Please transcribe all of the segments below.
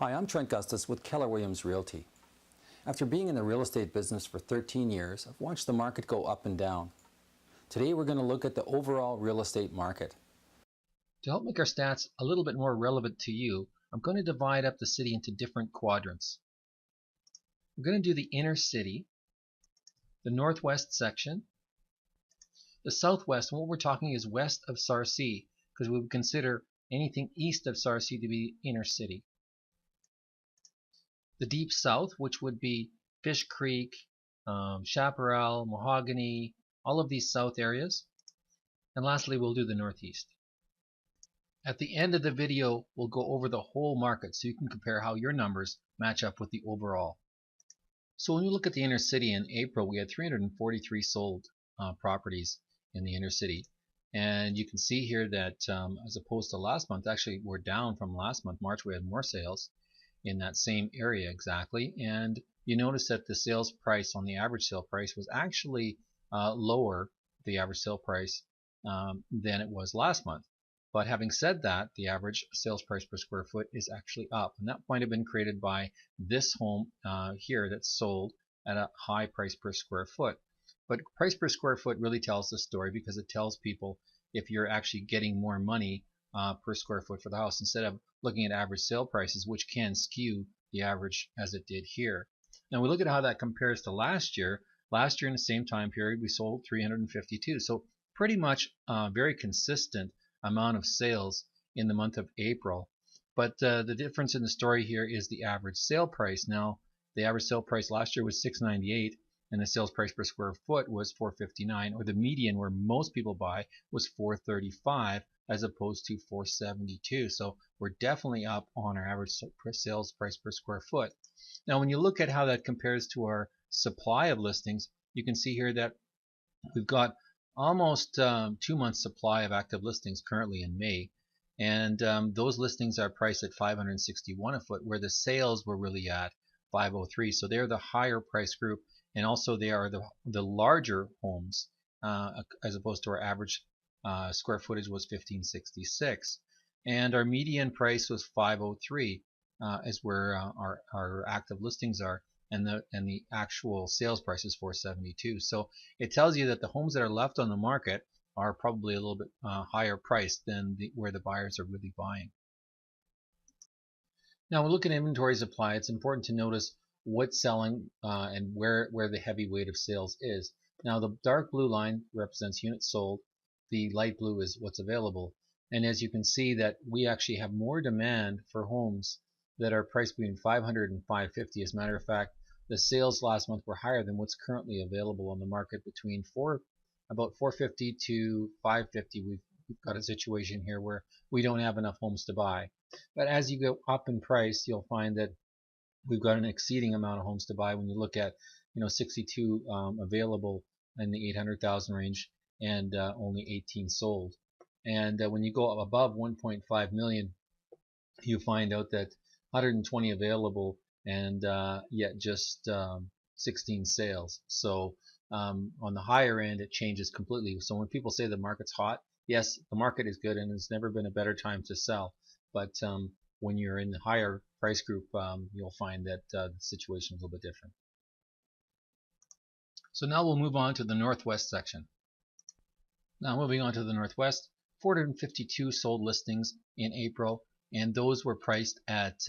Hi, I'm Trent Gustus with Keller Williams Realty. After being in the real estate business for 13 years, I've watched the market go up and down. Today we're going to look at the overall real estate market. To help make our stats a little bit more relevant to you, I'm going to divide up the city into different quadrants. I'm going to do the inner city, the northwest section, the southwest, and what we're talking is west of Sarcee, because we would consider anything east of Sarcee to be inner city. The deep south, which would be Fish Creek, Chaparral, Mahogany, all of these south areas. And lastly, we'll do the northeast. At the end of the video, we'll go over the whole market so you can compare how your numbers match up with the overall. So when you look at the inner city in April, we had 343 sold properties in the inner city. And you can see here that as opposed to last month, actually we're down from last month. March we had more sales in that same area exactly, and you notice that the sales price on the average sale price was actually lower, the average sale price, than it was last month. But having said that, the average sales price per square foot is actually up, and that might have been created by this home here that's sold at a high price per square foot. But price per square foot really tells the story, because it tells people if you're actually getting more money per square foot for the house, instead of looking at average sale prices, which can skew the average as it did here. Now we look at how that compares to last year. Last year in the same time period we sold 352, so pretty much very consistent amount of sales in the month of April. But the difference in the story here is the average sale price. Now the average sale price last year was $698, and the sales price per square foot was $459, or the median where most people buy was $435 as opposed to $472. So we're definitely up on our average sales price per square foot. Now when you look at how that compares to our supply of listings, you can see here that we've got almost 2 months supply of active listings currently in May, and those listings are priced at $561 a foot, where the sales were really at $503. So they're the higher price group, and also they are the larger homes as opposed to our average square footage was 1566, and our median price was 503 as where our active listings are, and the actual sales price is 472. So it tells you that the homes that are left on the market are probably a little bit higher priced than where the buyers are really buying. Now, when we look at inventory supply, it's important to notice what's selling and where the heavy weight of sales is. Now, the dark blue line represents units sold. The light blue is what's available. And as you can see that we actually have more demand for homes that are priced between $500 and $550. As a matter of fact, the sales last month were higher than what's currently available on the market, between about $450 to $550. We've got a situation here where we don't have enough homes to buy. But as you go up in price, you'll find that we've got an exceeding amount of homes to buy. When you look at 62 available in the 800,000 range, and only 18 sold. And when you go above 1.5 million, you find out that 120 available, and yet just 16 sales. So on the higher end, it changes completely. So when people say the market's hot, yes, the market is good, and it's never been a better time to sell. But when you're in the higher price group, you'll find that the situation is a little bit different. So now we'll move on to the northwest section. Now moving on to the northwest, 452 sold listings in April, and those were priced at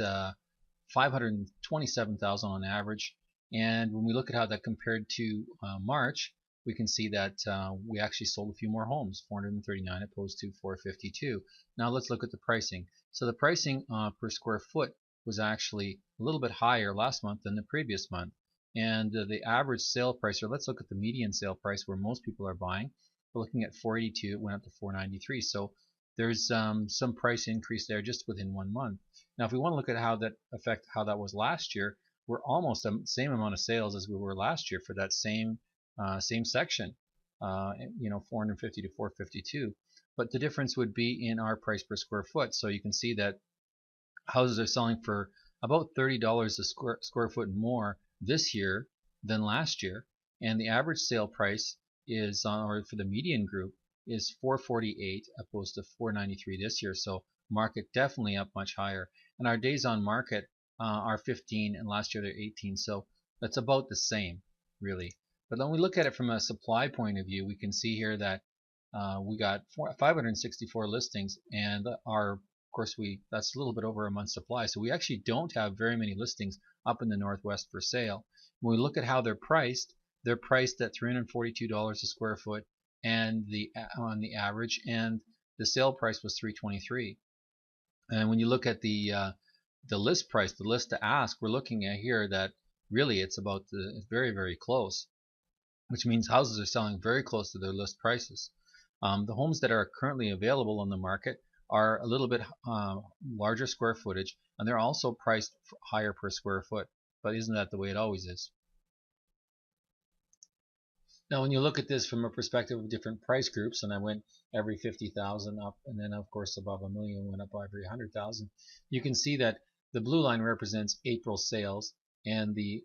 $527,000 on average. And when we look at how that compared to March, we can see that we actually sold a few more homes, 439 opposed to 452. Now let's look at the pricing. So the pricing per square foot was actually a little bit higher last month than the previous month. And the average sale price, or let's look at the median sale price where most people are buying. We're looking at 482, it went up to 493. So there's some price increase there just within 1 month. Now if we want to look at how that was last year, we're almost the same amount of sales as we were last year for that same section, 450 to 452. But the difference would be in our price per square foot. So you can see that houses are selling for about $30 a square foot more this year than last year, and the average sale price is or for the median group is 448 opposed to 493 this year. So market definitely up much higher, and our days on market are 15, and last year they're 18. So that's about the same, really. But when we look at it from a supply point of view, we can see here that we got 564 listings, and of course, that's a little bit over a month's supply. So we actually don't have very many listings up in the Northwest for sale. When we look at how they're priced at $342 a square foot, and on the average, and the sale price was $323. And when you look at the list price, the list to ask, we're looking at here that really it's very, very close, which means houses are selling very close to their list prices. The homes that are currently available on the market are a little bit larger square footage, and they're also priced higher per square foot. But isn't that the way it always is? Now, when you look at this from a perspective of different price groups, and I went every 50,000 up, and then of course above a million went up by every 100,000, you can see that the blue line represents April sales, and the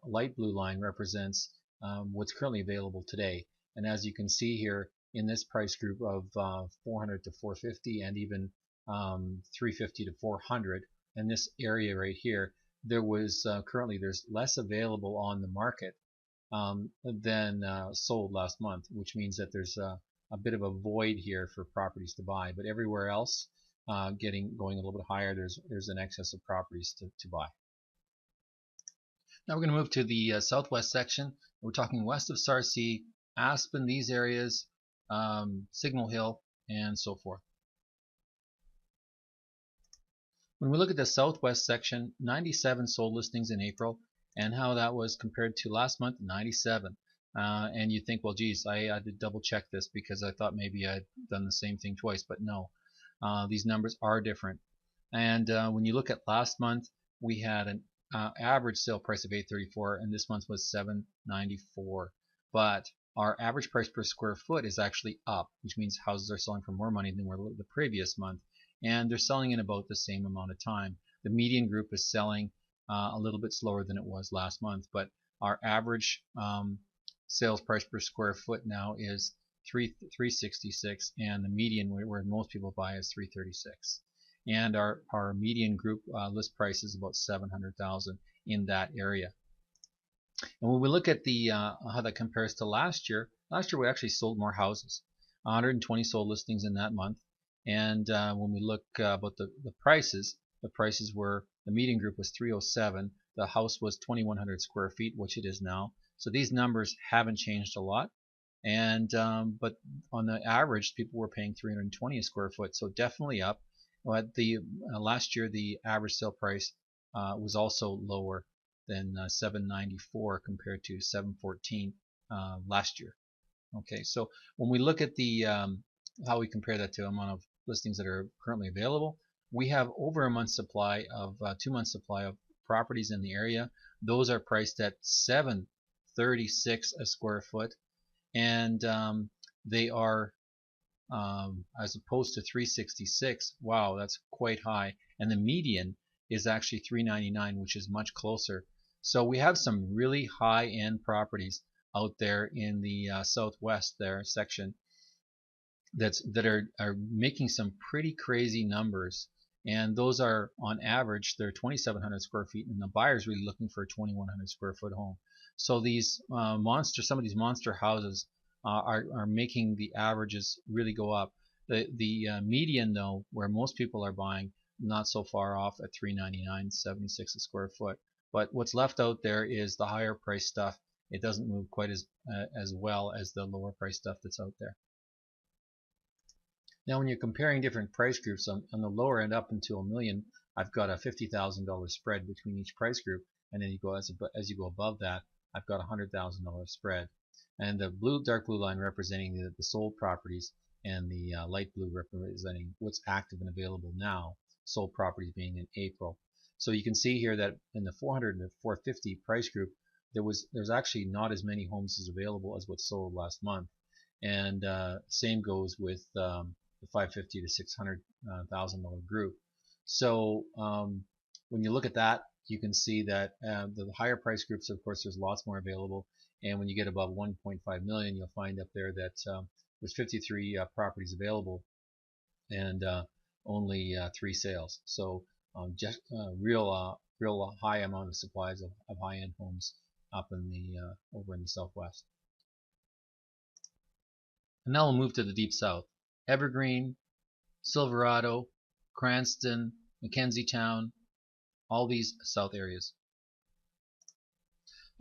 light blue line represents what's currently available today. And as you can see here in this price group of 400 to 450, and even 350 to 400, in this area right here, there's less available on the market than sold last month, which means that there's a bit of a void here for properties to buy. But everywhere else, going a little bit higher, there's an excess of properties to buy. Now we're going to move to the southwest section. We're talking west of Sarcee, Aspen, these areas, Signal Hill, and so forth. When we look at the southwest section, 97 sold listings in April, and how that was compared to last month, 97. And you think, well, geez, I had to double check this because I thought maybe I'd done the same thing twice, but no, these numbers are different. And when you look at last month, we had an average sale price of $834, and this month was $794. But our average price per square foot is actually up, which means houses are selling for more money than were the previous month, and they're selling in about the same amount of time. The median group is selling a little bit slower than it was last month, but our average sales price per square foot now is $366, and the median where most people buy is $336. And our median group list price is about $700,000 in that area. And when we look at the how that compares to last year we actually sold more houses, 120 sold listings in that month. And when we look about the prices were, the median group was 307. The house was 2,100 square feet, which it is now. So these numbers haven't changed a lot. And but on the average, people were paying 320 a square foot, so definitely up. But the last year, the average sale price was also lower than 794 compared to 714 last year. Okay, so when we look at the how we compare that to amount of listings that are currently available, we have over a month's supply of 2 months supply of properties in the area. Those are priced at $736 a square foot, and they are as opposed to $366. Wow, that's quite high. And the median is actually $399, which is much closer. So we have some really high-end properties out there in the southwest there section that are making some pretty crazy numbers, and those are on average they're 2,700 square feet, and the buyer's really looking for a 2,100 square foot home. So these some of these monster houses are making the averages really go up. The median though, where most people are buying, not so far off at $399, $76 a square foot. But what's left out there is the higher price stuff. It doesn't move quite as well as the lower price stuff that's out there. Now when you're comparing different price groups, on the lower end up until $1 million, I've got a $50,000 spread between each price group, and then you go as you go above that, I've got a $100,000 spread. And the dark blue line representing the sold properties, and the light blue representing what's active and available now, sold properties being in April. So you can see here that in the 400 to 450 price group, there's actually not as many homes as available as what sold last month. And same goes with the 550 to $600,000 group. So when you look at that, you can see that the higher price groups, of course, there's lots more available. And when you get above 1.5 million, you'll find up there that there's 53 properties available, and only 3 sales. So just real real high amount of supplies of high-end homes up in the over in the southwest. And now we'll move to the deep south. Evergreen, Silverado, Cranston, Mackenzie-town, all these south areas.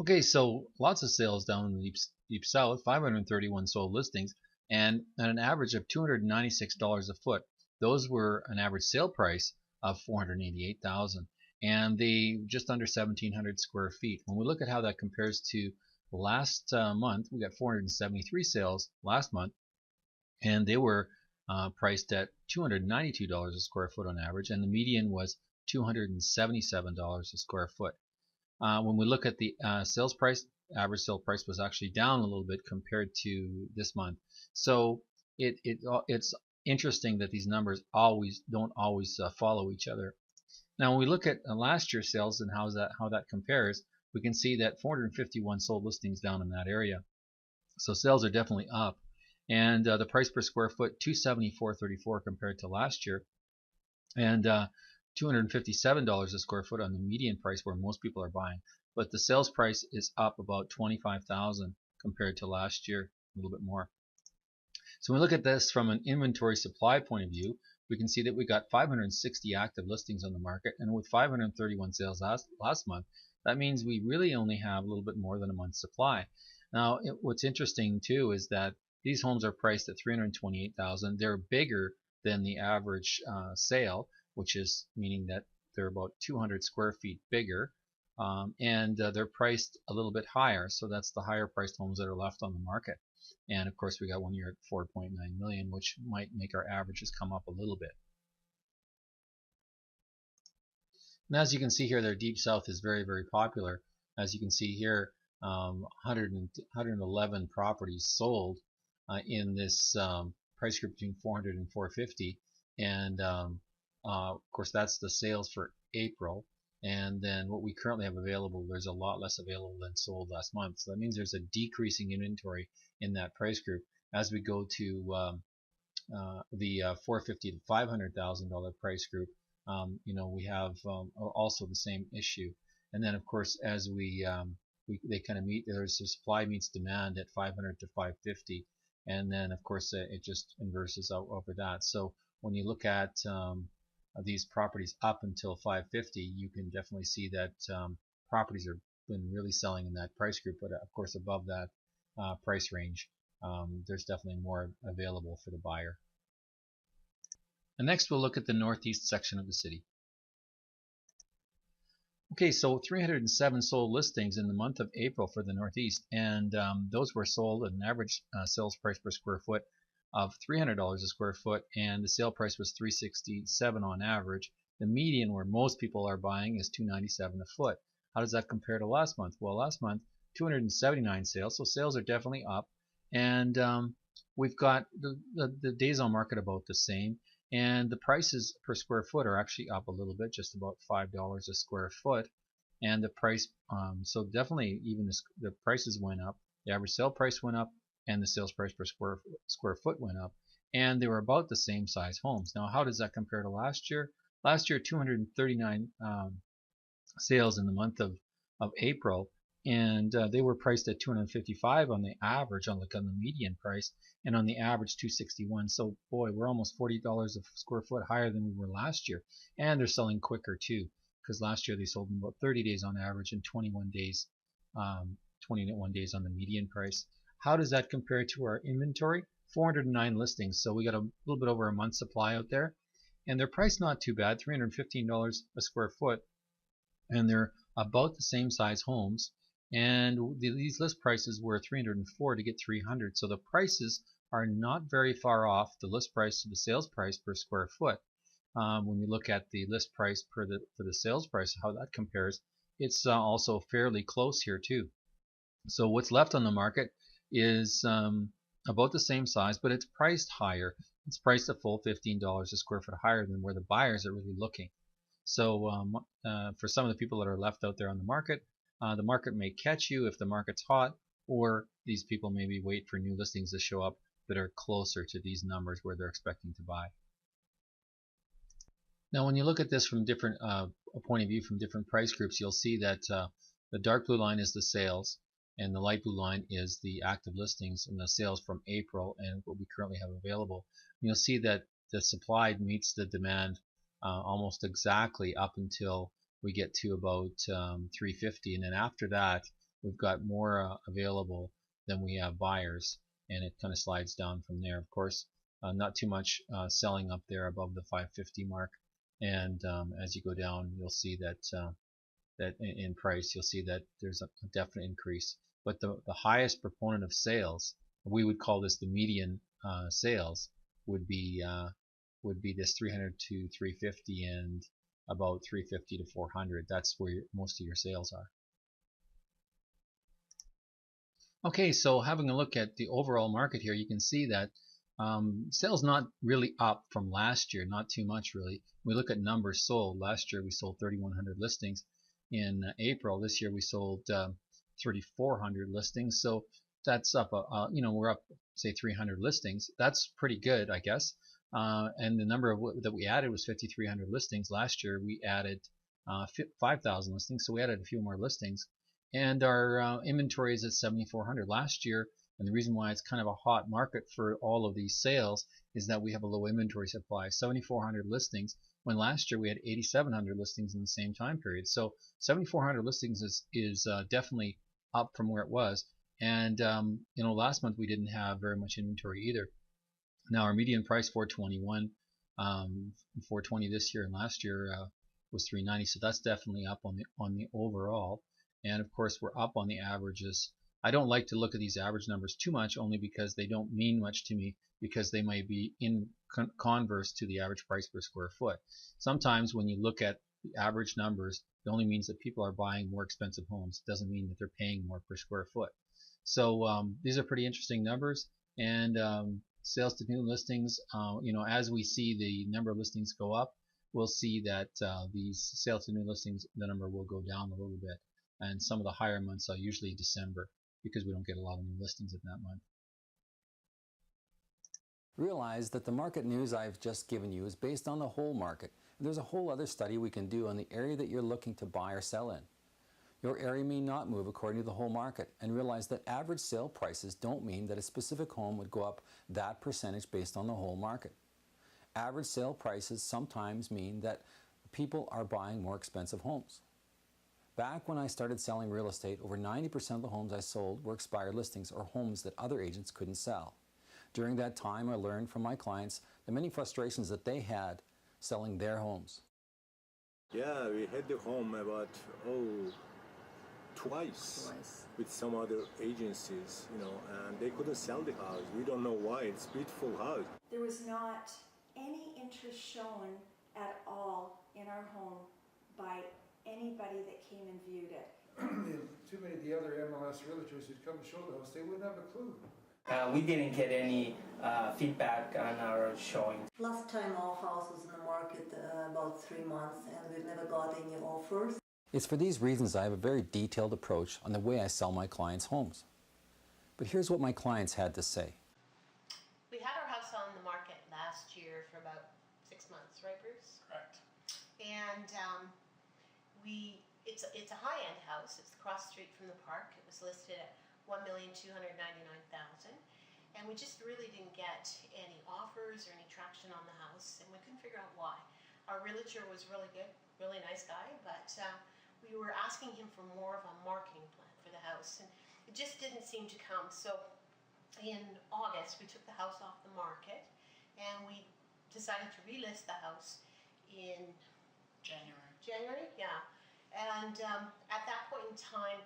Okay, so lots of sales down in the deep south, 531 sold listings, and at an average of $296 a foot. Those were an average sale price of $488,000, and they just under 1,700 square feet. When we look at how that compares to last month, we got 473 sales last month, and they were priced at $292 a square foot on average, and the median was $277 a square foot. When we look at the sales price, average sale price was actually down a little bit compared to this month. So it's interesting that these numbers don't always follow each other. Now, when we look at last year's sales and how that compares, we can see that 451 sold listings down in that area. So sales are definitely up, and the price per square foot $274.34 compared to last year, and $257 a square foot on the median price where most people are buying. But the sales price is up about $25,000 compared to last year, a little bit more. So when we look at this from an inventory supply point of view, we can see that we got 560 active listings on the market, and with 531 sales last month, that means we really only have a little bit more than a month's supply. Now, what's interesting too is that these homes are priced at $328,000. They're bigger than the average sale, which is meaning that they're about 200 square feet bigger, and they're priced a little bit higher. So that's the higher priced homes that are left on the market. And of course, we got one year at 4.9 million, which might make our averages come up a little bit. And as you can see here, their deep south is very, very popular. As you can see here, 111 properties sold in this price group between 400 and 450, and of course that's the sales for April. And then what we currently have available, there's a lot less available than sold last month. So that means there's a decreasing inventory in that price group. As we go to the $450,000 to $500,000 price group, we have also the same issue. And then of course, as they kind of meet, there's a supply meets demand at 500 to 550, and then of course it just inverses out over that. So when you look at these properties up until 550, you can definitely see that properties have been really selling in that price group. But of course, above that price range, there's definitely more available for the buyer. And next, we'll look at the northeast section of the city. Okay, so 307 sold listings in the month of April for the Northeast, and those were sold at an average sales price per square foot of $300 a square foot, and the sale price was $367 on average. The median where most people are buying is $297 a foot. How does that compare to last month? Well, last month 279 sales, so sales are definitely up, and we've got the days on market about the same. And the prices per square foot are actually up a little bit, just about $5 a square foot. And the price, so definitely even the prices went up. The average sale price went up, and the sales price per square foot went up. And they were about the same size homes. Now, how does that compare to last year? Last year, 239 sales in the month of April, and they were priced at 255 on the average, on the median price, and on the average 261. So boy, we're almost $40 a square foot higher than we were last year, and they're selling quicker too, because last year they sold in about 30 days on average and 21 days on the median price. How does that compare to our inventory? 409 listings, so we got a little bit over a month's supply out there, and their price not too bad, $315 a square foot, and they're about the same size homes. And these list prices were $304 to get $300, so the prices are not very far off the list price to the sales price per square foot. When you look at the list price for the sales price, how that compares, it's also fairly close here too. So what's left on the market is about the same size, but it's priced higher. It's priced a full $15 a square foot higher than where the buyers are really looking. So for some of the people that are left out there on the market may catch you if the market's hot, or these people maybe wait for new listings to show up that are closer to these numbers where they're expecting to buy. Now, when you look at this from different a point of view from different price groups, you'll see that the dark blue line is the sales, and the light blue line is the active listings and the sales from April and what we currently have available. You'll see that the supply meets the demand almost exactly up until we get to about 350, and then after that, we've got more available than we have buyers, and it kind of slides down from there. Of course, not too much selling up there above the 550 mark. And as you go down, you'll see that in price, you'll see that there's a definite increase. But the highest proponent of sales, we would call this the median sales, would be this 300 to 350 and about 350 to 400. That's where most of your sales are. Okay, so having a look at the overall market here, you can see that sales not really up from last year, not too much really. We look at numbers sold. Last year we sold 3,100 listings in April. This year we sold 3,400 listings. So that's up, we're up say 300 listings. That's pretty good, I guess. And the number that we added was 5,300 listings. Last year we added 5,000 listings, so we added a few more listings. And our inventory is at 7,400 last year. And the reason why it's kind of a hot market for all of these sales is that we have a low inventory supply. 7,400 listings, when last year we had 8,700 listings in the same time period. So 7,400 listings is definitely up from where it was. And last month we didn't have very much inventory either. Now our median price 421, 420 this year and last year was 390. So that's definitely up on the overall. And of course we're up on the averages. I don't like to look at these average numbers too much, only because they don't mean much to me, because they might be in converse to the average price per square foot. Sometimes when you look at the average numbers, it only means that people are buying more expensive homes. It doesn't mean that they're paying more per square foot. So these are pretty interesting numbers. And sales to new listings, as we see the number of listings go up, we'll see that these sales to new listings, the number will go down a little bit. And some of the higher months are usually December, because we don't get a lot of new listings in that month. Realize that the market news I've just given you is based on the whole market. And there's a whole other study we can do on the area that you're looking to buy or sell in. Your area may not move according to the whole market, and realize that average sale prices don't mean that a specific home would go up that percentage based on the whole market. Average sale prices sometimes mean that people are buying more expensive homes. Back when I started selling real estate, over 90% of the homes I sold were expired listings or homes that other agents couldn't sell. During that time, I learned from my clients the many frustrations that they had selling their homes. Yeah, we had the home about, twice with some other agencies, and they couldn't sell the house. We don't know why. It's a beautiful house. There was not any interest shown at all in our home by anybody that came and viewed it. Too many of the other MLS realtors who'd come to show the house, they wouldn't have a clue. We didn't get any feedback on our showing. Last time our house was in the market about 3 months, and we've never got any offers. It's for these reasons I have a very detailed approach on the way I sell my clients' homes. But here's what my clients had to say. We had our house on the market last year for about 6 months, right, Bruce? Correct. And it's a high-end house. It's across the street from the park. It was listed at $1,299,000, and we just really didn't get any offers or any traction on the house, and we couldn't figure out why. Our realtor was really good, really nice guy, but we were asking him for more of a marketing plan for the house, and it just didn't seem to come. So in August, we took the house off the market, and we decided to relist the house in January, yeah. And at that point in time,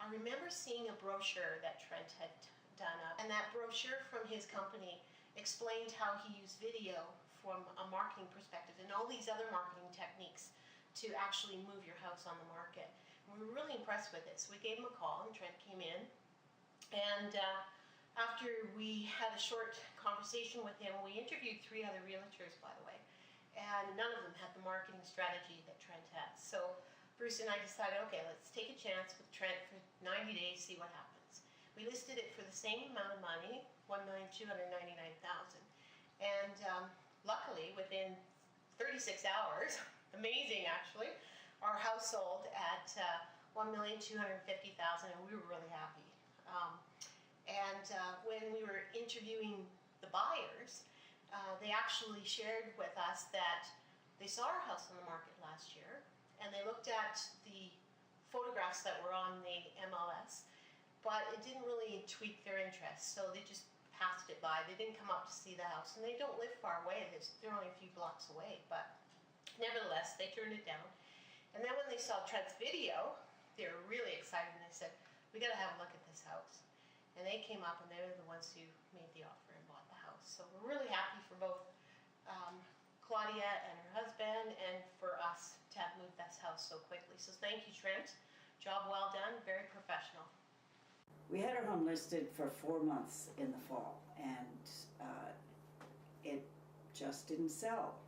I remember seeing a brochure that Trent had done up, and that brochure from his company explained how he used video from a marketing perspective and all these other marketing techniques to actually move your house on the market. And we were really impressed with it, so we gave him a call, and Trent came in, and after we had a short conversation with him, we interviewed 3 other realtors, by the way, and none of them had the marketing strategy that Trent has. So Bruce and I decided, okay, let's take a chance with Trent for 90 days, see what happens. We listed it for the same amount of money, $1,299,000, and luckily within 36 hours, amazing actually, our house sold at $1,250,000, and we were really happy. When we were interviewing the buyers, they actually shared with us that they saw our house on the market last year, and they looked at the photographs that were on the MLS, but it didn't really tweak their interest, so they just passed it by. They didn't come up to see the house, and they don't live far away. They're only a few blocks away, but nevertheless, they turned it down. And then when they saw Trent's video, they were really excited, and they said, we got to have a look at this house. And they came up, and they were the ones who made the offer and bought the house. So we're really happy for both Claudia and her husband, and for us to have moved this house so quickly. So thank you, Trent. Job well done, very professional. We had our home listed for 4 months in the fall, and it just didn't sell.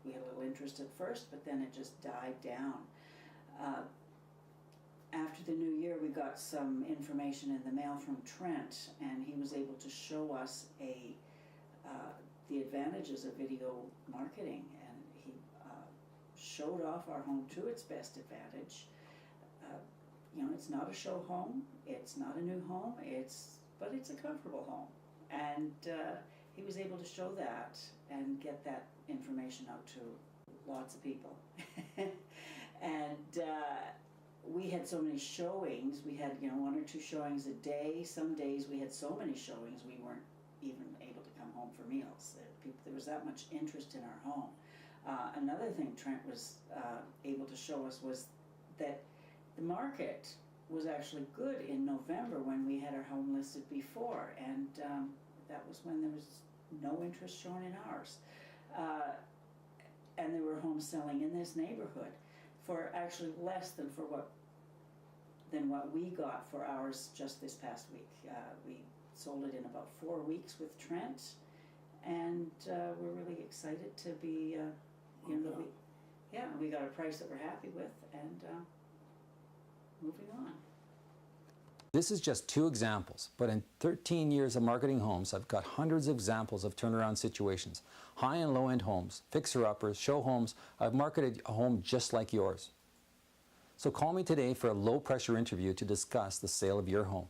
We had a little interest at first, but then it just died down. After the new year, we got some information in the mail from Trent, and he was able to show us the advantages of video marketing, and he showed off our home to its best advantage. You know, it's not a show home, it's not a new home, but it's a comfortable home, and he was able to show that and get that information out to lots of people. And we had so many showings. We had, 1 or 2 showings a day. Some days we had so many showings we weren't even able to come home for meals. There was that much interest in our home. Another thing Trent was able to show us was that the market was actually good in November when we had our home listed before, and that was when there was no interest shown in ours. And there were homes selling in this neighborhood for actually less than what we got for ours just this past week. We sold it in about 4 weeks with Trent, and we're really excited to be, we got a price that we're happy with, and moving on. This is just 2 examples, but in 13 years of marketing homes, I've got hundreds of examples of turnaround situations. High and low-end homes, fixer-uppers, show homes. I've marketed a home just like yours. So call me today for a low-pressure interview to discuss the sale of your home.